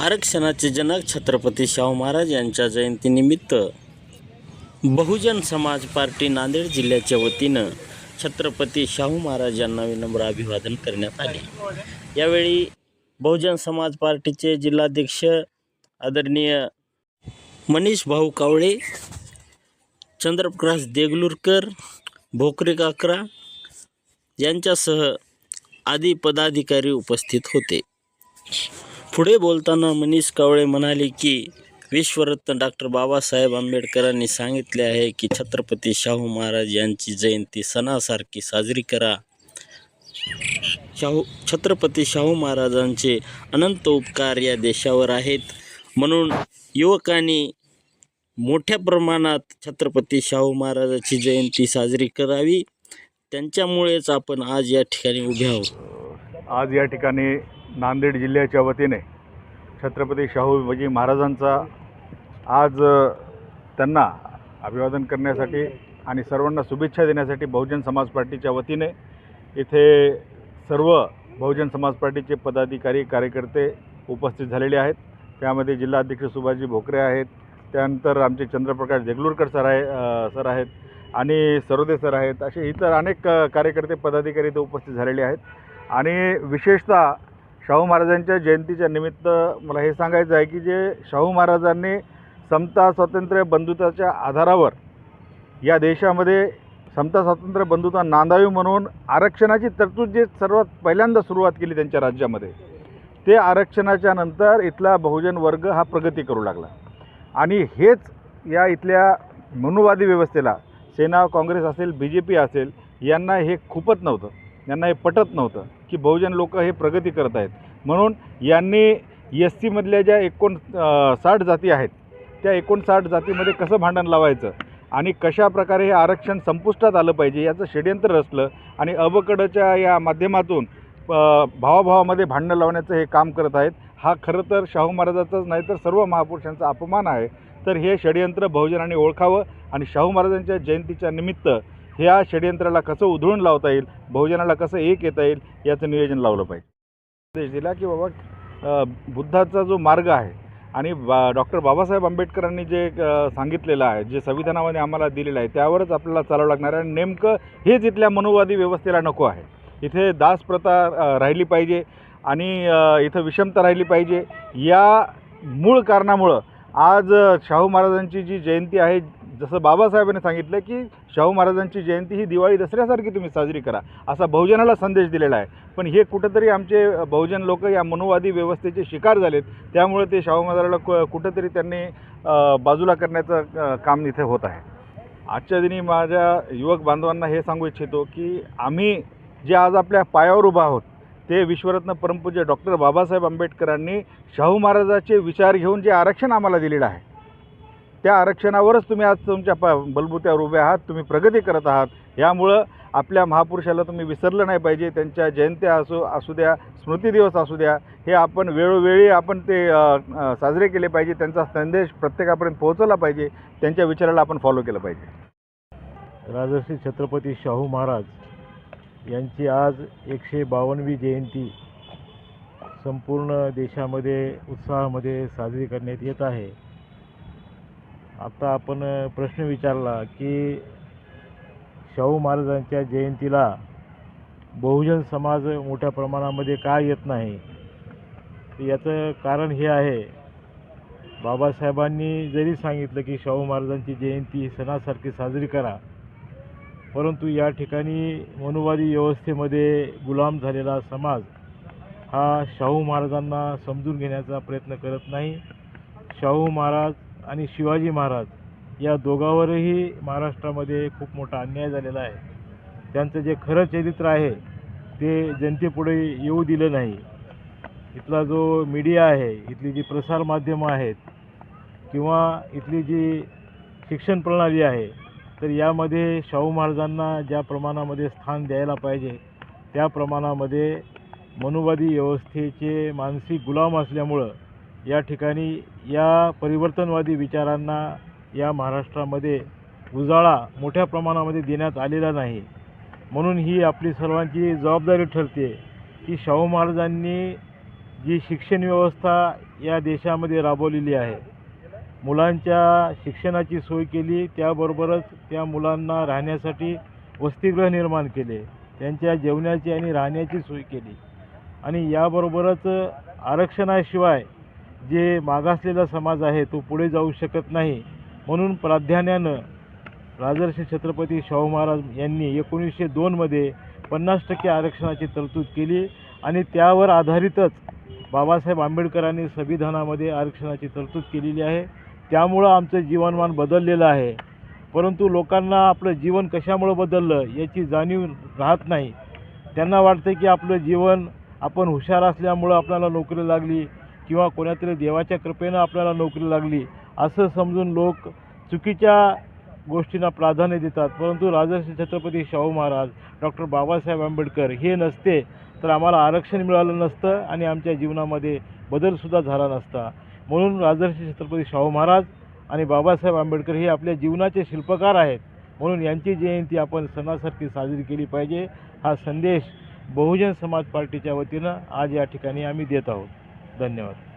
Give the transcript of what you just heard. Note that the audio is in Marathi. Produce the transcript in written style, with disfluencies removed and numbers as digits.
आरक्षणाचे जनक छत्रपती शाहू महाराज यांच्या जयंतीनिमित्त बहुजन समाज पार्टी नांदेड जिल्ह्याच्या वतीनं छत्रपती शाहू महाराज यांना विनम्र अभिवादन करण्यात आले। यावेळी बहुजन समाज पार्टीचे जिल्हाध्यक्ष आदरणीय मनीष भाऊ कावळे, चंद्रप्रकाश देगलूरकर, भोकरे काकरा यांच्यासह आदी पदाधिकारी उपस्थित होते। पुढे बोलताना मनीष कावळे म्हणाले की विश्वरत्न डॉक्टर बाबासाहेब आंबेडकरांनी सांगितले आहे की छत्रपती शाहू महाराज यांची जयंती सणासारखी साजरी करा। छत्रपती शाहू महाराजांचे अनंत उपकार या देशावर आहेत, म्हणून युवकांनी मोठ्या प्रमाणात छत्रपती शाहू महाराजांची जयंती साजरी करावी। त्यांच्यामुळेच आपण आज या ठिकाणी उभे आहोत। आज या ठिकाणी नांदेड जिल्ह्याच्या वतीने छत्रपती शाहूजी महाराजांचा आज त्यांना अभिवादन करण्यासाठी आणि सर्वांना शुभेच्छा देण्यासाठी बहुजन समाज पार्टीच्या वतीने इथे सर्व बहुजन समाज पार्टीचे पदाधिकारी कार्यकर्ते उपस्थित झालेले आहेत। त्यामध्ये जिल्हाध्यक्ष सुभाषजी भोकरे आहेत, त्यानंतर आमचे चंद्रप्रकाश देगलूरकर सर आहेत आणि सरोदे सर आहेत, असे इतर अनेक कार्यकर्ते पदाधिकारी इथे उपस्थित झालेले आहेत। आणि विशेषतः शाहू महाराजांच्या जयंतीच्या निमित्त मला हे सांगायचं आहे की जे शाहू महाराजांनी समता स्वातंत्र्य बंधुत्वाच्या आधारावर या देशामध्ये समता स्वातंत्र्य बंधुता नांदावी म्हणून आरक्षणाची तरतूद जे सर्वात पहिल्यांदा सुरुवात केली त्यांच्या राज्यामध्ये, ते आरक्षणाच्या नंतर इथला बहुजन वर्ग हा प्रगती करू लागला। आणि हेच या इथल्या मनुवादी व्यवस्थेला सेना, काँग्रेस असेल, BJP असेल, यांना हे खूपच नव्हतं, यांना हे पटत नव्हतं की बहुजन लोक हे प्रगती करत आहेत। म्हणून यांनी SC मधल्या ज्या 59 जाती आहेत त्या 59 जातीमध्ये कसं भांडण लावायचं आणि कशा प्रकारे हे आरक्षण संपुष्टात आलं पाहिजे याचं षड्यंत्र रचलं आणि अबकडच्या या माध्यमातून भावाभावामध्ये भांडणं लावण्याचं हे काम करत आहेत। हा खरं तर शाहू महाराजांचाच नाही तर सर्व महापुरुषांचा अपमान आहे। तर हे षड्यंत्र बहुजनांनी ओळखावं आणि शाहू महाराजांच्या जयंतीच्या निमित्त ह्या षड्यंत्राला कसं उधळून लावता येईल, बहुजनाला कसं एक येता येईल याचं नियोजन लावलं पाहिजे। आदेश दिला की बाबा बुद्धाचा जो मार्ग आहे आणि डॉक्टर बाबासाहेब आंबेडकरांनी जे सांगितलेलं आहे, जे संविधानामध्ये आम्हाला दिलेलं आहे, त्यावरच आपल्याला चालावं लागणार आहे। आणि नेमकं हेच इथल्या मनुवादी व्यवस्थेला नको आहे। इथे दास प्रथा राहिली पाहिजे आणि इथं विषमता राहिली पाहिजे। या मूळ कारणामुळं आज शाहू महाराजांची जी जयंती आहे, जसं बाबासाहेबांनी सांगितलं की शाहू महाराजांची जयंती ही दिवाळी दसऱ्यासारखी तुम्ही साजरी करा, असा बहुजनाला संदेश दिलेला आहे। पण हे कुठंतरी आमचे बहुजन लोक या मनुवादी व्यवस्थेचे शिकार झालेत, त्यामुळे ते शाहू महाराजाला कुठंतरी त्यांनी बाजूला करण्याचं काम इथे होत आहे। आजच्या दिनी माझ्या युवक बांधवांना हे सांगू इच्छितो की आम्ही जे आज आपल्या पायावर उभा आहोत ते विश्वरत्न परमपूज्य डॉक्टर बाबासाहेब आंबेडकरांनी शाहू महाराजांचे विचार घेऊन जे आरक्षण आम्हाला दिलेलं आहे, त्या आरक्षणावरच तुम्ही आज तुमच्या बलबुत्यावर उभे आहात, तुम्ही प्रगती करत आहात। यामुळं आपल्या महापुरुषाला तुम्ही विसरलं नाही पाहिजे। त्यांच्या जयंत्या असू द्या, स्मृती दिवस असू द्या, हे आपण वेळोवेळी आपण ते साजरे केले पाहिजे। त्यांचा संदेश प्रत्येकापर्यंत पोहोचवला पाहिजे, त्यांच्या विचाराला आपण फॉलो केलं पाहिजे। राजर्षी छत्रपती शाहू महाराज यांची आज 152वी जयंती संपूर्ण देशामध्ये उत्साहामध्ये साजरी करण्यात येत आहे। आता आपण प्रश्न विचारला की शाहू महाराजांच्या जयंतीला बहुजन समाज मोठ्या प्रमाणामध्ये का येत नाही, तर याचं कारण हे आहे, बाबासाहेबांनी जरी सांगितलं की शाहू महाराजांची जयंती सणासारखी साजरी करा, परंतु या ठिकाणी मनुवादी व्यवस्थेमध्ये गुलाम झालेला समाज हा शाहू महाराजांना समजून घेण्याचा प्रयत्न करत नाही। शाहू महाराज आणि शिवाजी महाराज या दोघांवरही महाराष्ट्रामध्ये खूप मोठा अन्याय झालेला आहे। त्यांचं जे खरं चरित्र आहे ते जनतेपुढे येऊ दिलं नाही। इथला जो मीडिया आहे, इथली जी प्रसारमाध्यमं आहेत किंवा इथली जी शिक्षण प्रणाली आहे, तर यामध्ये शाहू महाराजांना ज्या प्रमाणामध्ये स्थान द्यायला पाहिजे त्या प्रमाणामध्ये मनुवादी व्यवस्थेचे मानसिक गुलाम असल्यामुळं या ठिकाणी या परिवर्तनवादी विचारांना या महाराष्ट्रामध्ये उजाळा मोठ्या प्रमाणामध्ये देण्यात आलेला नाही। म्हणून ही आपली सर्वांची जबाबदारी ठरते की शाहू महाराजांनी जी शिक्षण व्यवस्था या देशामध्ये राबवलेली आहे, मुलांच्या शिक्षणाची सोय केली, त्याबरोबरच त्या मुलांना राहण्यासाठी वसतिगृह निर्माण केले, त्यांच्या जेवणाची आणि राहण्याची सोय केली आणि याबरोबरच आरक्षणाशिवाय जे मागासलेला समाज आहे तो पुढे जाऊ शकत नाही. म्हणून प्राधान्यानं राजर्षी छत्रपती शाहू महाराज यांनी 1902मध्ये 50% आरक्षणाची तरतूद केली आणि त्यावर आधारितच बाबासाहेब आंबेडकरांनी संविधानामध्ये आरक्षणाची तरतूद केलेली आहे. त्यामुळं आमचं जीवनमान बदललेलं आहे. परंतु लोकांना आपलं जीवन कशामुळं बदललं याची जाणीव राहत नाही. त्यांना वाटतं की आपलं जीवन आपण हुशार असल्यामुळं आपल्याला नोकरी लागली किंवा कोणातरी देवाच्या कृपेनं आपल्याला नोकरी लागली असं समजून लोक चुकीच्या गोष्टींना प्राधान्य देतात. परंतु राजर्षी छत्रपती शाहू महाराज, डॉक्टर बाबासाहेब आंबेडकर हे नसते तर आम्हाला आरक्षण मिळालं नसतं आणि आमच्या जीवनामध्ये बदलसुद्धा झाला नसता. म्हणून राजर्षी छत्रपती शाहू महाराज आणि बाबासाहेब आंबेडकर हे आपल्या जीवनाचे शिल्पकार आहेत. म्हणून यांची जयंती आपण सणासारखी साजरी केली पाहिजे. हा संदेश बहुजन समाज पार्टीच्या वतीनं आज या ठिकाणी आम्ही देत आहोत. धन्यवाद.